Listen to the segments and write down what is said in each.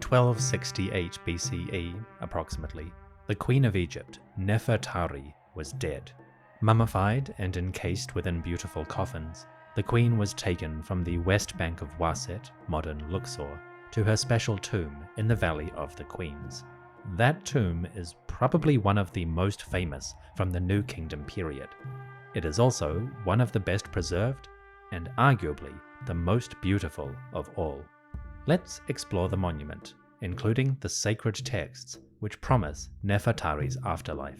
1268 BCE, approximately, the Queen of Egypt, Nefertari, was dead. Mummified and encased within beautiful coffins, the queen was taken from the west bank of Waset, modern Luxor, to her special tomb in the Valley of the Queens. That tomb is probably one of the most famous from the New Kingdom period. It is also one of the best preserved and arguably the most beautiful of all. Let's explore the monument, including the sacred texts which promise Nefertari's afterlife.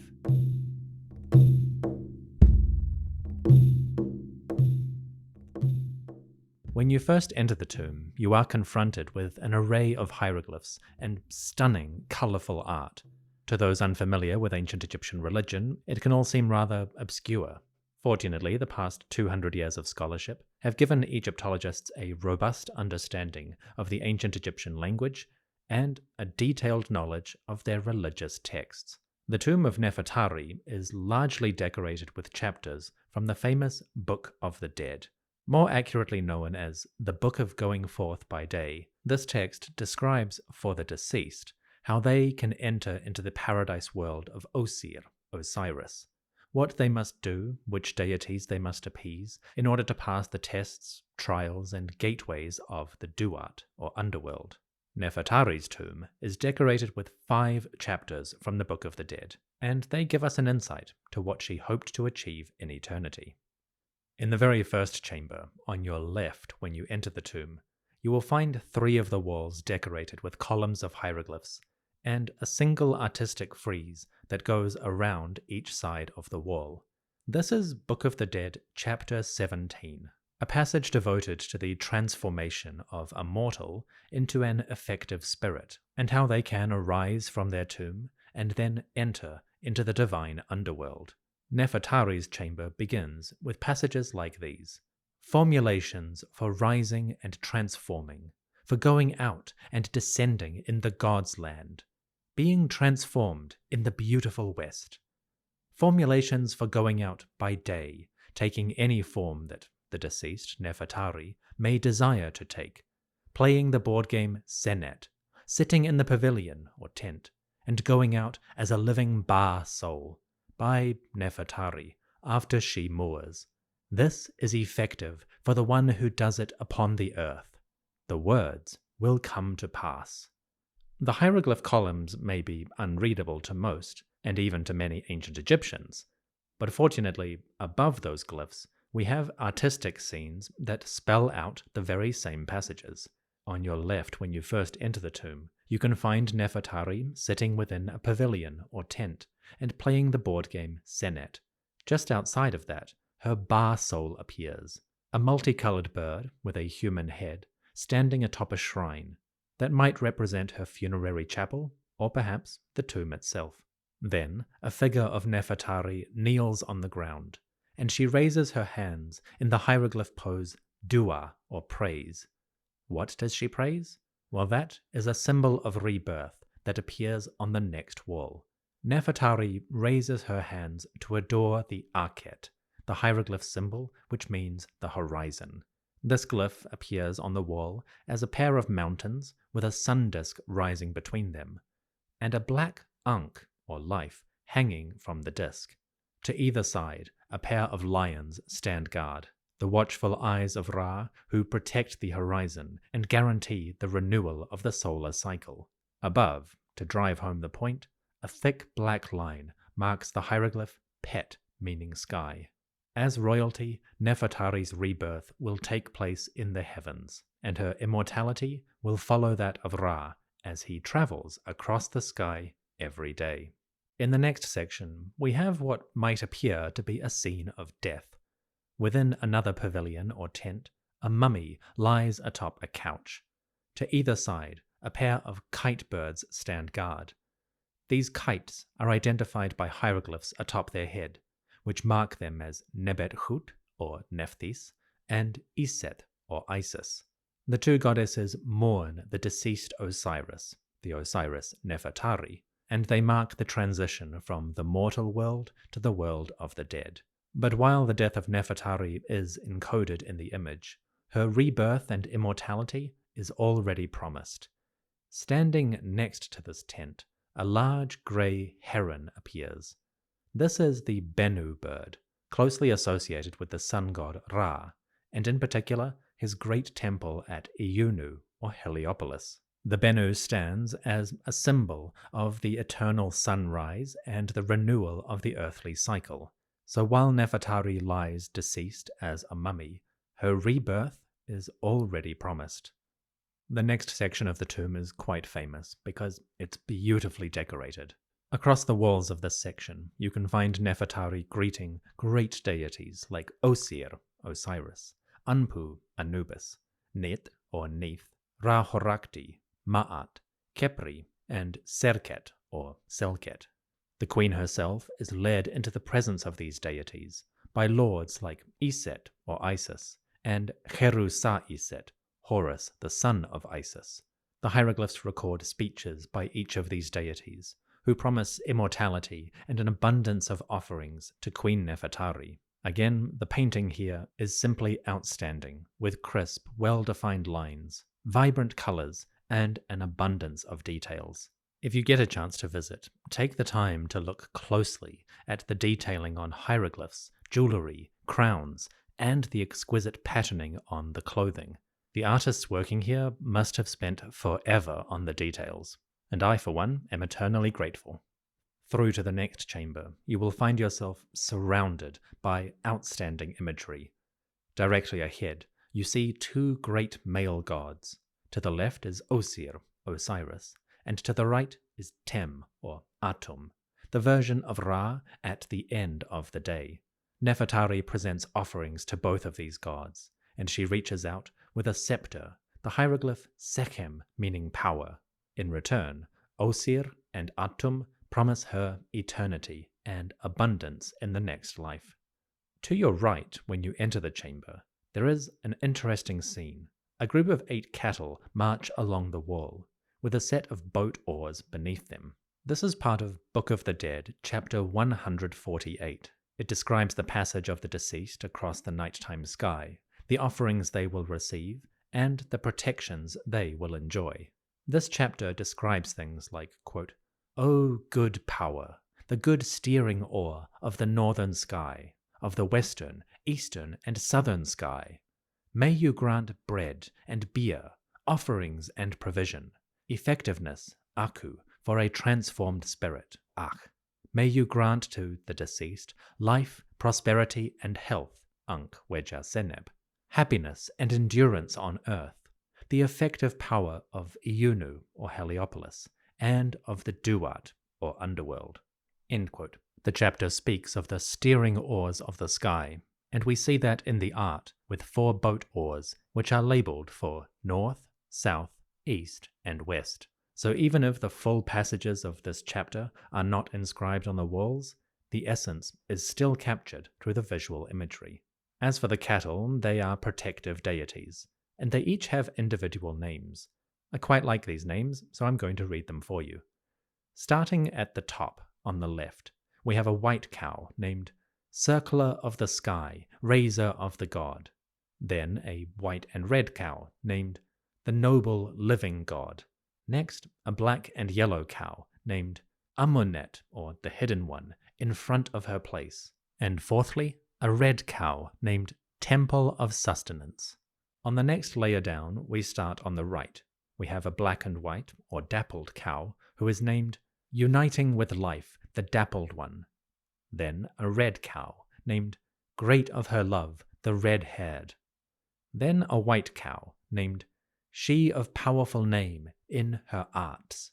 When you first enter the tomb, you are confronted with an array of hieroglyphs and stunning, colourful art. To those unfamiliar with ancient Egyptian religion, it can all seem rather obscure. Fortunately, the past 200 years of scholarship have given Egyptologists a robust understanding of the ancient Egyptian language and a detailed knowledge of their religious texts. The tomb of Nefertari is largely decorated with chapters from the famous Book of the Dead, more accurately known as the Book of Going Forth by Day. This text describes for the deceased how they can enter into the paradise world of Osir, Osiris, what they must do, which deities they must appease, in order to pass the tests, trials, and gateways of the Duat, or underworld. Nefertari's tomb is decorated with 5 chapters from the Book of the Dead, and they give us an insight to what she hoped to achieve in eternity. In the very first chamber, on your left when you enter the tomb, you will find 3 of the walls decorated with columns of hieroglyphs, and a single artistic frieze that goes around each side of the wall. This is Book of the Dead, Chapter 17, a passage devoted to the transformation of a mortal into an effective spirit, and how they can arise from their tomb and then enter into the divine underworld. Nefertari's chamber begins with passages like these: formulations for rising and transforming, for going out and descending in the God's land, being transformed in the beautiful West. Formulations for going out by day, taking any form that the deceased, Nefertari, may desire to take, playing the board game Senet, sitting in the pavilion or tent, and going out as a living Ba soul, by Nefertari, after she moors. This is effective for the one who does it upon the earth. The words will come to pass. The hieroglyph columns may be unreadable to most, and even to many ancient Egyptians, but fortunately, above those glyphs, we have artistic scenes that spell out the very same passages. On your left when you first enter the tomb, you can find Nefertari sitting within a pavilion or tent and playing the board game Senet. Just outside of that, her Ba soul appears, a multicolored bird with a human head, standing atop a shrine that might represent her funerary chapel, or perhaps the tomb itself. Then, a figure of Nefertari kneels on the ground, and she raises her hands in the hieroglyph pose Dua, or praise. What does she praise? Well, that is a symbol of rebirth that appears on the next wall. Nefertari raises her hands to adore the Akhet, the hieroglyph symbol which means the horizon. This glyph appears on the wall as a pair of mountains with a sun disk rising between them, and a black ankh, or life, hanging from the disk. To either side, a pair of lions stand guard, the watchful eyes of Ra, who protect the horizon and guarantee the renewal of the solar cycle. Above, to drive home the point, a thick black line marks the hieroglyph Pet, meaning sky. As royalty, Nefertari's rebirth will take place in the heavens, and her immortality will follow that of Ra as he travels across the sky every day. In the next section, we have what might appear to be a scene of death. Within another pavilion or tent, a mummy lies atop a couch. To either side, a pair of kite birds stand guard. These kites are identified by hieroglyphs atop their head, which mark them as Nebet Hut, or Nephthys, and Iset, or Isis. The 2 goddesses mourn the deceased Osiris, the Osiris Nefertari, and they mark the transition from the mortal world to the world of the dead. But while the death of Nefertari is encoded in the image, her rebirth and immortality is already promised. Standing next to this tent, a large grey heron appears. This is the Bennu bird, closely associated with the sun god Ra, and in particular his great temple at Iunu, or Heliopolis. The Bennu stands as a symbol of the eternal sunrise and the renewal of the earthly cycle. So while Nefertari lies deceased as a mummy, her rebirth is already promised. The next section of the tomb is quite famous because it's beautifully decorated. Across the walls of this section, you can find Nefertari greeting great deities like Osir, Osiris, Anpu, Anubis, Net, or Neith, Ra-Horakti, Ma'at, Khepri, and Serket, or Selket. The queen herself is led into the presence of these deities by lords like Iset, or Isis, and Heru-Sa-Iset, Horus, the son of Isis. The hieroglyphs record speeches by each of these deities, who promise immortality and an abundance of offerings to Queen Nefertari. Again, the painting here is simply outstanding, with crisp, well-defined lines, vibrant colors, and an abundance of details. If you get a chance to visit, take the time to look closely at the detailing on hieroglyphs, jewelry, crowns, and the exquisite patterning on the clothing. The artists working here must have spent forever on the details, and I, for one, am eternally grateful. Through to the next chamber, you will find yourself surrounded by outstanding imagery. Directly ahead, you see two great male gods. To the left is Osir, Osiris, and to the right is Tem, or Atum, the version of Ra at the end of the day. Nefertari presents offerings to both of these gods, and she reaches out with a scepter, the hieroglyph Sekhem, meaning power. In return, Osir and Atum promise her eternity and abundance in the next life. To your right, when you enter the chamber, there is an interesting scene. A group of 8 cattle march along the wall, with a set of boat oars beneath them. This is part of Book of the Dead, chapter 148. It describes the passage of the deceased across the nighttime sky, the offerings they will receive, and the protections they will enjoy. This chapter describes things like, quote, "O good power, the good steering oar of the northern sky, of the western, eastern, and southern sky, may you grant bread and beer, offerings and provision, effectiveness, aku, for a transformed spirit, ach. May you grant to the deceased life, prosperity, and health, ankh weja seneb, happiness and endurance on earth, the effective power of Iunu, or Heliopolis, and of the Duat, or underworld." End quote. The chapter speaks of the steering oars of the sky, and we see that in the art with 4 boat oars, which are labeled for north, south, east, and west. So even if the full passages of this chapter are not inscribed on the walls, the essence is still captured through the visual imagery. As for the cattle, they are protective deities, and they each have individual names. I quite like these names, so I'm going to read them for you. Starting at the top, on the left, we have a white cow named Circler of the Sky, Raiser of the God. Then a white and red cow named the Noble Living God. Next, a black and yellow cow named Amunet, or the Hidden One, in front of her place. And fourthly, a red cow named Temple of Sustenance. On the next layer down, we start on the right. We have a black and white, or dappled cow, who is named Uniting with Life, the Dappled One. Then a red cow, named Great of Her Love, the Red-Haired. Then a white cow, named She of Powerful Name in Her Arts.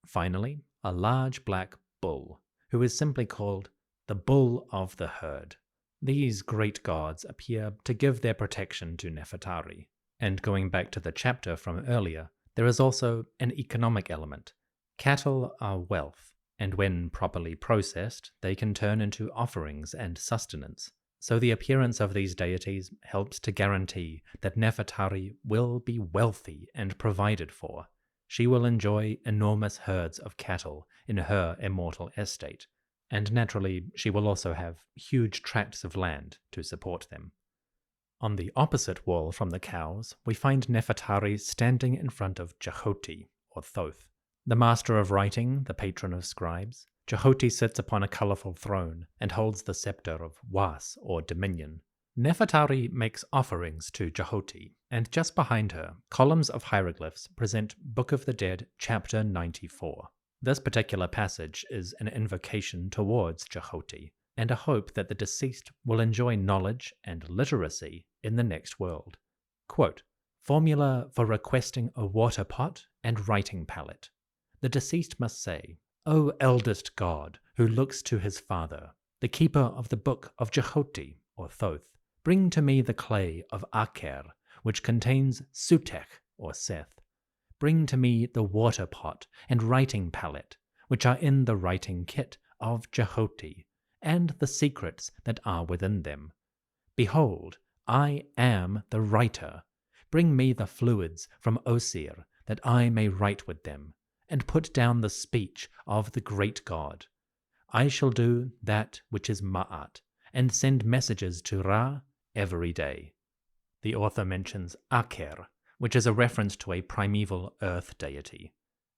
Finally, a large black bull, who is simply called the Bull of the Herd. These great gods appear to give their protection to Nefertari. And going back to the chapter from earlier, there is also an economic element. Cattle are wealth, and when properly processed, they can turn into offerings and sustenance. So the appearance of these deities helps to guarantee that Nefertari will be wealthy and provided for. She will enjoy enormous herds of cattle in her immortal estate, and naturally she will also have huge tracts of land to support them. On the opposite wall from the cows, we find Nefertari standing in front of Jahoti, or Thoth. The master of writing, the patron of scribes, Jehoti sits upon a colorful throne and holds the scepter of Was, or dominion. Nefertari makes offerings to Jehoti, and just behind her, columns of hieroglyphs present Book of the Dead, chapter 94. This particular passage is an invocation towards Jehoti, and a hope that the deceased will enjoy knowledge and literacy in the next world. Quote, "Formula for requesting a water pot and writing palette. The deceased must say, 'O eldest god who looks to his father, the keeper of the book of Jehoti, or Thoth, bring to me the clay of Aker, which contains Sutekh, or Seth. Bring to me the water pot and writing palette, which are in the writing kit of Jehoti, and the secrets that are within them. Behold, I am the writer. Bring me the fluids from Osir, that I may write with them, and put down the speech of the great god. I shall do that which is Ma'at, and send messages to Ra every day." The author mentions Aker, which is a reference to a primeval earth deity,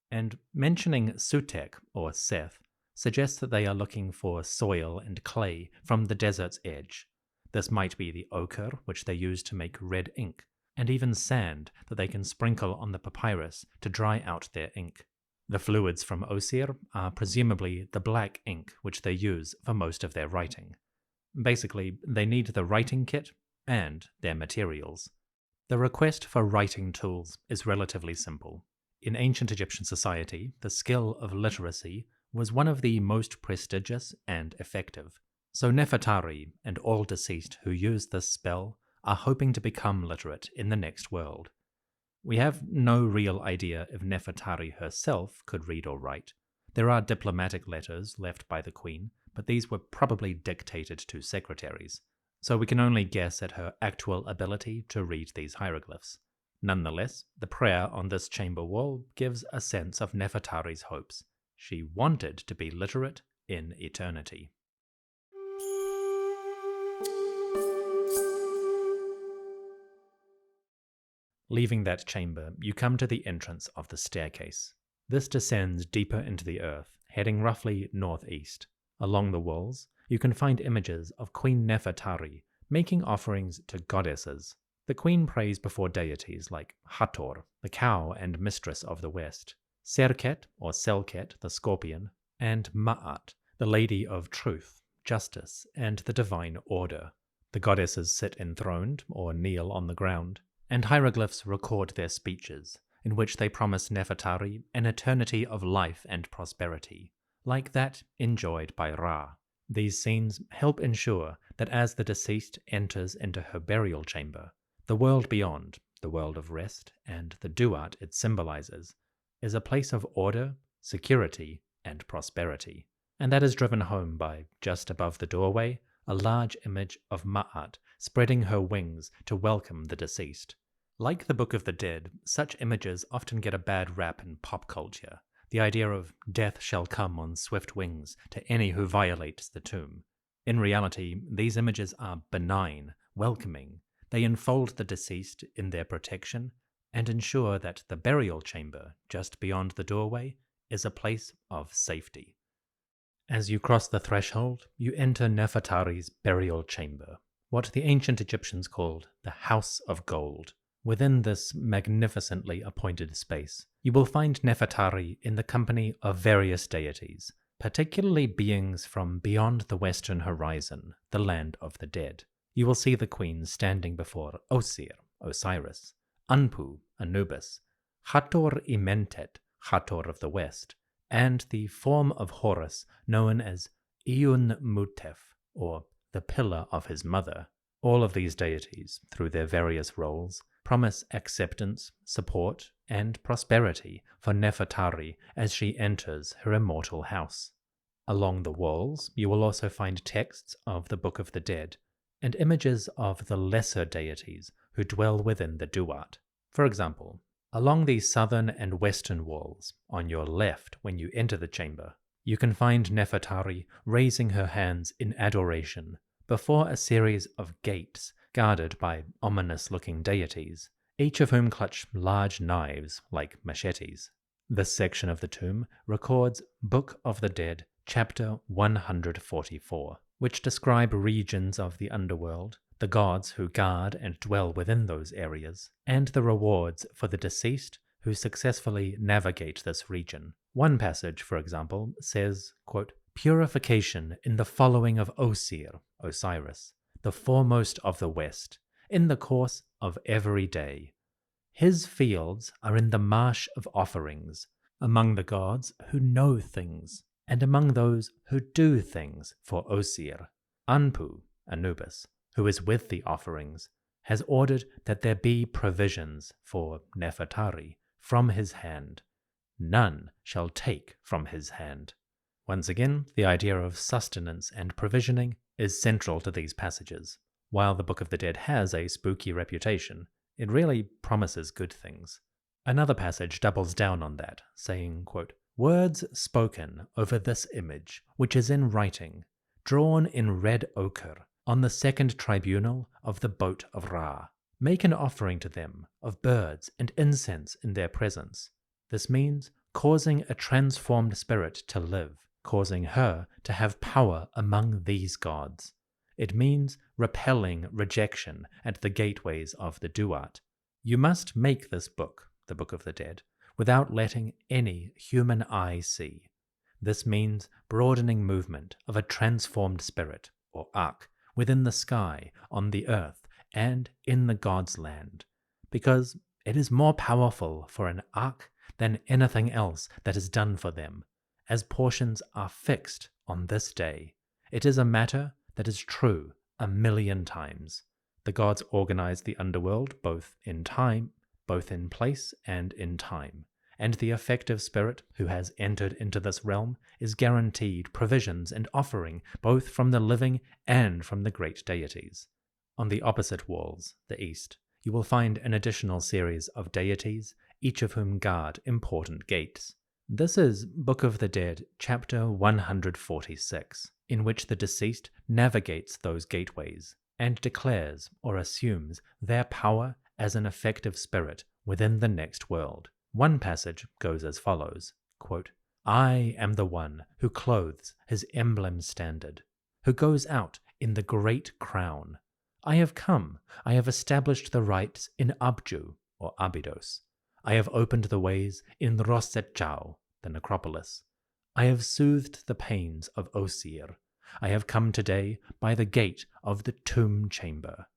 and mentioning Sutekh, or Seth, suggests that they are looking for soil and clay from the desert's edge. This might be the ochre which they use to make red ink, and even sand that they can sprinkle on the papyrus to dry out their ink. The fluids from Osir are presumably the black ink which they use for most of their writing. Basically, they need the writing kit and their materials. The request for writing tools is relatively simple. In ancient Egyptian society, the skill of literacy was one of the most prestigious and effective. So Nefertari and all deceased who use this spell are hoping to become literate in the next world. We have no real idea if Nefertari herself could read or write. There are diplomatic letters left by the queen, but these were probably dictated to secretaries, so we can only guess at her actual ability to read these hieroglyphs. Nonetheless, the prayer on this chamber wall gives a sense of Nefertari's hopes. She wanted to be literate in eternity. Leaving that chamber, you come to the entrance of the staircase. This descends deeper into the earth, heading roughly northeast. Along the walls, you can find images of Queen Nefertari making offerings to goddesses. The queen prays before deities like Hathor, the cow and mistress of the west, Serket or Selket, the scorpion, and Ma'at, the lady of truth, justice, and the divine order. The goddesses sit enthroned or kneel on the ground, and hieroglyphs record their speeches, in which they promise Nefertari an eternity of life and prosperity, like that enjoyed by Ra. These scenes help ensure that as the deceased enters into her burial chamber, the world beyond, the world of rest, and the duat it symbolizes, is a place of order, security, and prosperity. And that is driven home by, just above the doorway, a large image of Ma'at spreading her wings to welcome the deceased. Like the Book of the Dead, such images often get a bad rap in pop culture. The idea of death shall come on swift wings to any who violates the tomb. In reality, these images are benign, welcoming. They enfold the deceased in their protection and ensure that the burial chamber just beyond the doorway is a place of safety. As you cross the threshold, you enter Nefertari's burial chamber, what the ancient Egyptians called the House of Gold. Within this magnificently appointed space, you will find Nefertari in the company of various deities, particularly beings from beyond the western horizon, the land of the dead. You will see the queen standing before Osir, Osiris, Anpu, Anubis, Hathor Imentet, Hathor of the west, and the form of Horus known as Iyun Mutef, or the pillar of his mother. All of these deities, through their various roles, promise acceptance, support, and prosperity for Nefertari as she enters her immortal house. Along the walls, you will also find texts of the Book of the Dead, and images of the lesser deities who dwell within the duat. For example, along the southern and western walls, on your left when you enter the chamber, you can find Nefertari raising her hands in adoration before a series of gates guarded by ominous-looking deities, each of whom clutch large knives like machetes. This section of the tomb records Book of the Dead, chapter 144, which describe regions of the underworld, the gods who guard and dwell within those areas, and the rewards for the deceased who successfully navigate this region. One passage, for example, says, quote, "Purification in the following of Osir, Osiris, the foremost of the West, in the course of every day. His fields are in the marsh of offerings, among the gods who know things, and among those who do things for Osir. Anpu, Anubis, who is with the offerings, has ordered that there be provisions for Nefertari from his hand. None shall take from his hand." Once again, the idea of sustenance and provisioning is central to these passages. While the Book of the Dead has a spooky reputation, it really promises good things. Another passage doubles down on that, saying, quote, "Words spoken over this image, which is in writing, drawn in red ochre, on the second tribunal of the boat of Ra. Make an offering to them of birds and incense in their presence. This means causing a transformed spirit to live, causing her to have power among these gods. It means repelling rejection at the gateways of the Duat. You must make this book, the Book of the Dead, without letting any human eye see. This means broadening movement of a transformed spirit, or Ak, within the sky, on the earth, and in the God's land, because it is more powerful for an Ak than anything else that is done for them, as portions are fixed on this day. It is a matter that is true 1,000,000 times. The gods organize the underworld both in place and in time, and the effective spirit who has entered into this realm is guaranteed provisions and offering both from the living and from the great deities. On the opposite walls, the east, you will find an additional series of deities, each of whom guard important gates. This is Book of the Dead, chapter 146, in which the deceased navigates those gateways and declares or assumes their power as an effective spirit within the next world. One passage goes as follows, quote, "I am the one who clothes his emblem standard, who goes out in the great crown. I have come, I have established the rites in Abju, or Abydos. I have opened the ways in Roset Chau, the necropolis. I have soothed the pains of Osir. I have come today by the gate of the tomb chamber.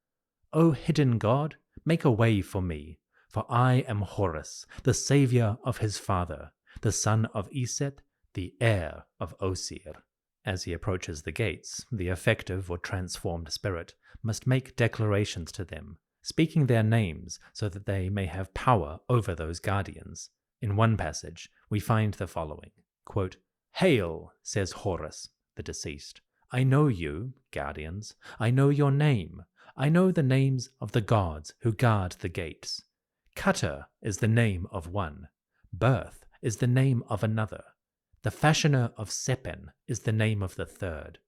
O hidden god, make a way for me, for I am Horus, the savior of his father, the son of Iset, the heir of Osir." As he approaches the gates, the effective or transformed spirit must make declarations to them, speaking their names so that they may have power over those guardians. In one passage, we find the following, quote, "Hail, says Horus, the deceased. I know you, guardians. I know your name. I know the names of the gods who guard the gates. Cutter is the name of one. Birth is the name of another. The fashioner of Sepen is the name of the third.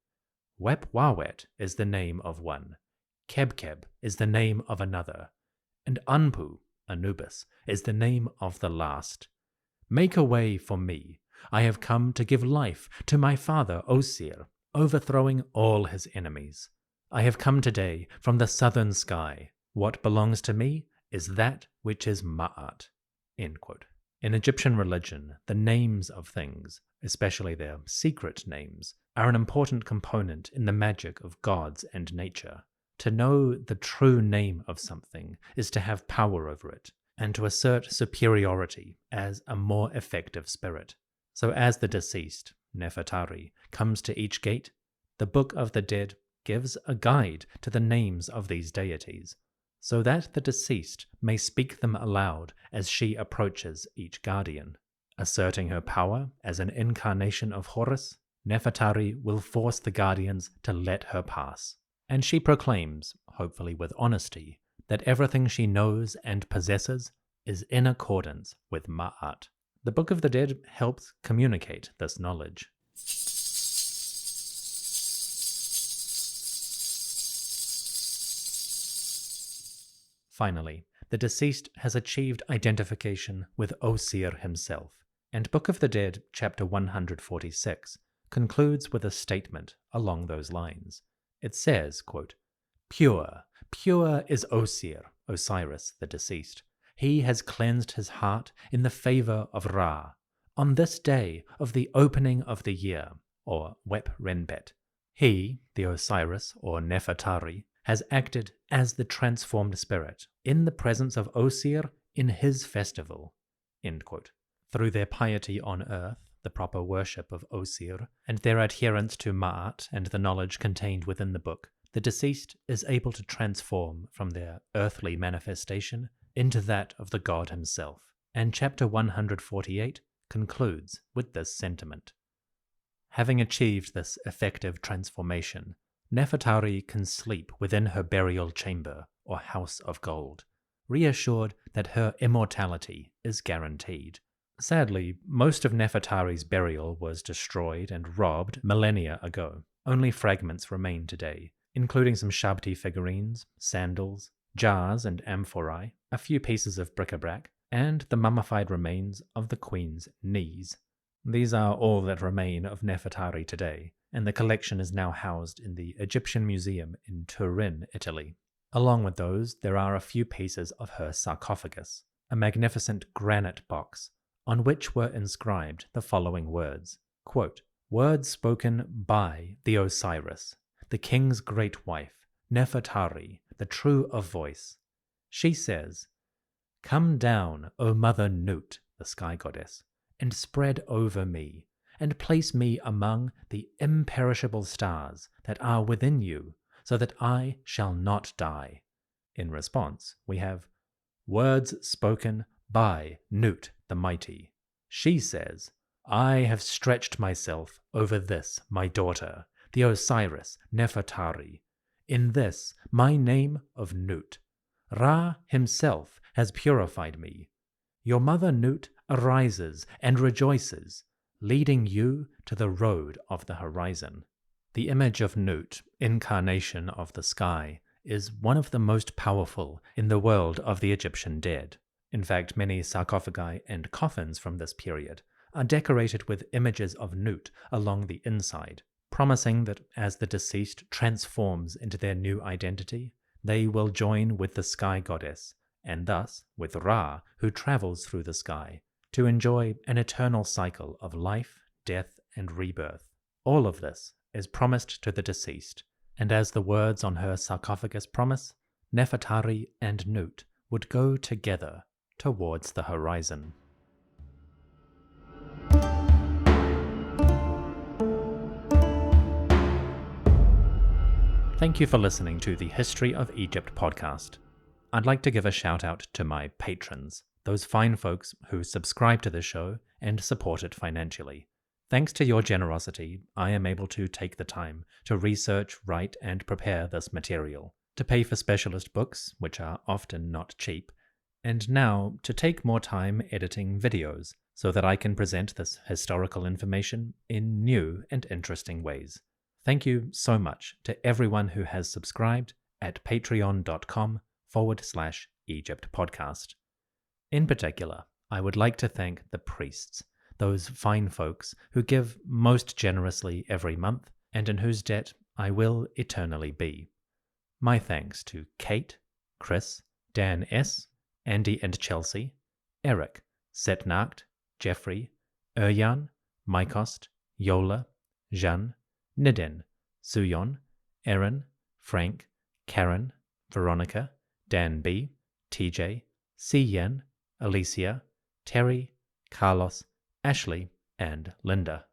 Wep-Wawet is the name of one. Keb-Keb is the name of another. And Anpu, Anubis, is the name of the last. Make a way for me. I have come to give life to my father Osir, overthrowing all his enemies. I have come today from the southern sky. What belongs to me is that which is Ma'at." End quote. In Egyptian religion, the names of things, especially their secret names, are an important component in the magic of gods and nature. To know the true name of something is to have power over it, and to assert superiority as a more effective spirit. So as the deceased, Nefertari, comes to each gate, the Book of the Dead gives a guide to the names of these deities, so that the deceased may speak them aloud as she approaches each guardian. Asserting her power as an incarnation of Horus, Nefertari will force the guardians to let her pass. And she proclaims, hopefully with honesty, that everything she knows and possesses is in accordance with Ma'at. The Book of the Dead helps communicate this knowledge. Finally, the deceased has achieved identification with Osir himself. And Book of the Dead, chapter 146, concludes with a statement along those lines. It says, quote, "Pure, pure is Osir, Osiris the deceased. He has cleansed his heart in the favor of Ra, on this day of the opening of the year, or Wep Renbet. He, the Osiris or Nefertari, has acted as the transformed spirit in the presence of Osir in his festival." End quote. Through their piety on earth, the proper worship of Osir, and their adherence to Ma'at and the knowledge contained within the book, the deceased is able to transform from their earthly manifestation into that of the god himself. And chapter 148 concludes with this sentiment. Having achieved this effective transformation, Nefertari can sleep within her burial chamber or house of gold, reassured that her immortality is guaranteed. Sadly, most of Nefertari's burial was destroyed and robbed millennia ago. Only fragments remain today, including some Shabti figurines, sandals, jars and amphorae, a few pieces of bric-a-brac, and the mummified remains of the queen's knees. These are all that remain of Nefertari today, and the collection is now housed in the Egyptian Museum in Turin, Italy. Along with those, there are a few pieces of her sarcophagus, a magnificent granite box, on which were inscribed the following words, quote, "Words spoken by the Osiris, the king's great wife, Nefertari, the true of voice. She says, 'Come down, O mother Nut, the sky goddess, and spread over me, and place me among the imperishable stars that are within you, so that I shall not die.'" In response, we have, "Words spoken by Nut the mighty. She says, 'I have stretched myself over this, my daughter, the Osiris Nefertari. In this, my name of Nut. Ra himself has purified me. Your mother Nut arises and rejoices, leading you to the road of the horizon." The image of Nut, incarnation of the sky, is one of the most powerful in the world of the Egyptian dead. In fact, many sarcophagi and coffins from this period are decorated with images of Nut along the inside, promising that as the deceased transforms into their new identity, they will join with the sky goddess, and thus with Ra, who travels through the sky, to enjoy an eternal cycle of life, death, and rebirth. All of this is promised to the deceased, and as the words on her sarcophagus promise, Nefertari and Nut would go together towards the horizon. Thank you for listening to the History of Egypt podcast. I'd like to give a shout out to my patrons, those fine folks who subscribe to the show and support it financially. Thanks to your generosity, I am able to take the time to research, write, and prepare this material, to pay for specialist books, which are often not cheap, and now to take more time editing videos so that I can present this historical information in new and interesting ways. Thank you so much to everyone who has subscribed at patreon.com/Egypt podcast. In particular, I would like to thank the priests, those fine folks who give most generously every month and in whose debt I will eternally be. My thanks to Kate, Chris, Dan S., Andy and Chelsea, Eric, Setnacht, Jeffrey, Erjan, Mykost, Yola, Jean, Nidin, Suyon, Erin, Frank, Karen, Veronica, Dan B., TJ, Yen, Alicia, Terry, Carlos, Ashley, and Linda.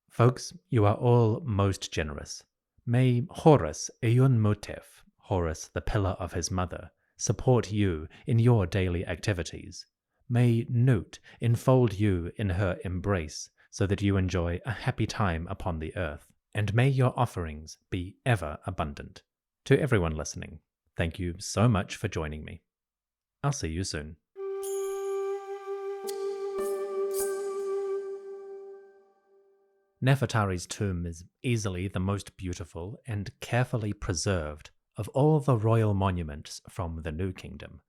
Folks, you are all most generous. May Horus Eyun Mutef, Horus the pillar of his mother, support you in your daily activities. May Nut enfold you in her embrace so that you enjoy a happy time upon the earth, and may your offerings be ever abundant. To everyone listening, thank you so much for joining me. I'll see you soon. Nefertari's tomb is easily the most beautiful and carefully preserved of all the royal monuments from the New Kingdom.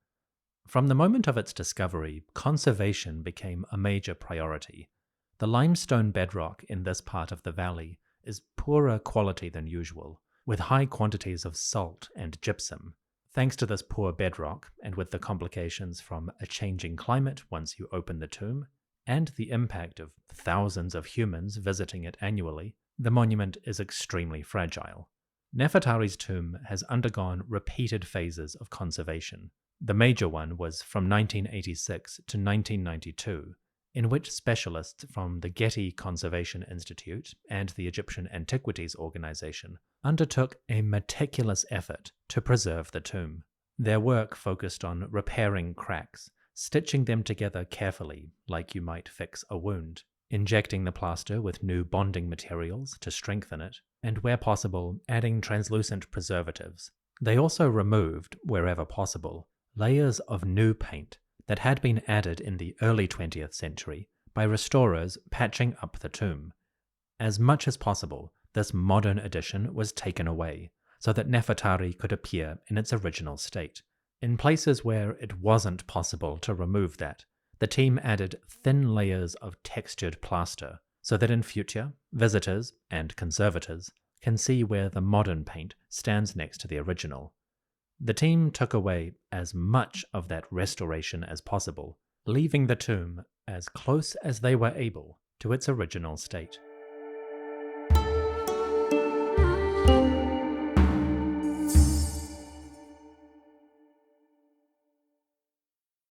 From the moment of its discovery, conservation became a major priority. The limestone bedrock in this part of the valley is poorer quality than usual, with high quantities of salt and gypsum. Thanks to this poor bedrock, and with the complications from a changing climate once you open the tomb, and the impact of thousands of humans visiting it annually, the monument is extremely fragile. Nefertari's tomb has undergone repeated phases of conservation. The major one was from 1986 to 1992, in which specialists from the Getty Conservation Institute and the Egyptian Antiquities Organization undertook a meticulous effort to preserve the tomb. Their work focused on repairing cracks, stitching them together carefully like you might fix a wound, injecting the plaster with new bonding materials to strengthen it, and where possible, adding translucent preservatives. They also removed, wherever possible, layers of new paint that had been added in the early 20th century by restorers patching up the tomb. As much as possible, this modern addition was taken away, so that Nefertari could appear in its original state. In places where it wasn't possible to remove that, the team added thin layers of textured plaster, so that in future, visitors and conservators can see where the modern paint stands next to the original. The team took away as much of that restoration as possible, leaving the tomb as close as they were able to its original state.